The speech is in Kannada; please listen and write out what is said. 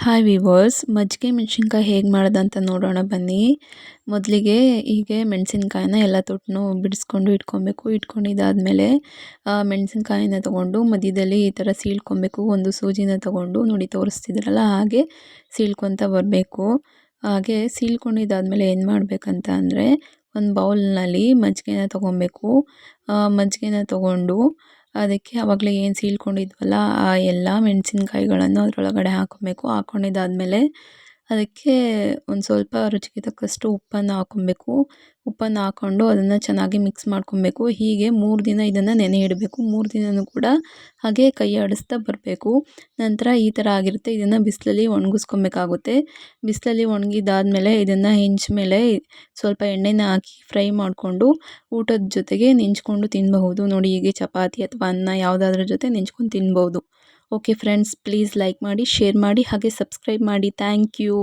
ಹಾಯ್ ವಿವರ್ಸ್, ಮಜ್ಜಿಗೆ ಮೆಣಸಿನ್ಕಾಯಿ ಹೇಗೆ ಮಾಡೋದಂತ ನೋಡೋಣ ಬನ್ನಿ. ಮೊದಲಿಗೆ ಹೀಗೆ ಮೆಣಸಿನ್ಕಾಯಿನ ಎಲ್ಲ ತೊಟ್ಟು ಬಿಡಿಸ್ಕೊಂಡು ಇಟ್ಕೊಂಡಿದ್ದಾದಮೇಲೆ ಮೆಣಸಿನ್ಕಾಯಿನ ತೊಗೊಂಡು ಮಧ್ಯದಲ್ಲಿ ಈ ಥರ ಸೀಳ್ಕೊಬೇಕು. ಒಂದು ಸೂಜಿನ ತೊಗೊಂಡು ನೋಡಿ ತೋರಿಸ್ತಿದ್ರಲ್ಲ ಹಾಗೆ ಸೀಳ್ಕೊತ ಬರಬೇಕು. ಹಾಗೆ ಸೀಳ್ಕೊಂಡಿದ್ದಾದಮೇಲೆ ಏನು ಮಾಡಬೇಕಂತ ಅಂದರೆ ಒಂದು ಬೌಲ್ನಲ್ಲಿ ಮಜ್ಜಿಗೆನ ತೊಗೊಬೇಕು. ಮಜ್ಜಿಗೆನ ತೊಗೊಂಡು ಅದಕ್ಕೆ ಆವಾಗಲೇ ಏನು ಸೀಳ್ಕೊಂಡಿದ್ವಲ್ಲ ಆ ಎಲ್ಲ ಮೆಣಸಿನ್ಕಾಯಿಗಳನ್ನು ಅದರೊಳಗಡೆ ಹಾಕ್ಕೊಂಡಿದ್ದಾದಮೇಲೆ ಅದಕ್ಕೆ ಒಂದು ಸ್ವಲ್ಪ ರುಚಿಗೆ ತಕ್ಕಷ್ಟು ಉಪ್ಪನ್ನು ಹಾಕ್ಕೊಬೇಕು. ಉಪ್ಪನ್ನು ಹಾಕ್ಕೊಂಡು ಅದನ್ನು ಚೆನ್ನಾಗಿ ಮಿಕ್ಸ್ ಮಾಡ್ಕೊಬೇಕು. ಹೀಗೆ 3 ದಿನ ಇದನ್ನು ನೆನೆ ಇಡಬೇಕು. 3 ದಿನವೂ ಕೂಡ ಹಾಗೆ ಕೈ ಆಡಿಸ್ತಾ ಬರಬೇಕು. ನಂತರ ಈ ಥರ ಆಗಿರುತ್ತೆ. ಇದನ್ನು ಬಿಸಿಲಲ್ಲಿ ಒಣಗಿಸ್ಕೊಬೇಕಾಗುತ್ತೆ. ಬಿಸಿಲಲ್ಲಿ ಒಣಗಿದಾದ್ಮೇಲೆ ಇದನ್ನು ಹೆಂಚು ಮೇಲೆ ಸ್ವಲ್ಪ ಎಣ್ಣೆನ ಹಾಕಿ ಫ್ರೈ ಮಾಡಿಕೊಂಡು ಊಟದ ಜೊತೆಗೆ ನೆಂಚ್ಕೊಂಡು ತಿನ್ನಬಹುದು. ನೋಡಿ ಹೀಗೆ ಚಪಾತಿ ಅಥವಾ ಅನ್ನ ಯಾವುದಾದ್ರ ಜೊತೆ ನೆಂಚ್ಕೊಂಡು ತಿನ್ಬೋದು. ಓಕೆ ಫ್ರೆಂಡ್ಸ್, ಪ್ಲೀಸ್ ಲೈಕ್ ಮಾಡಿ, ಶೇರ್ ಮಾಡಿ, ಹಾಗೆ ಸಬ್ಸ್ಕ್ರೈಬ್ ಮಾಡಿ. Thank you.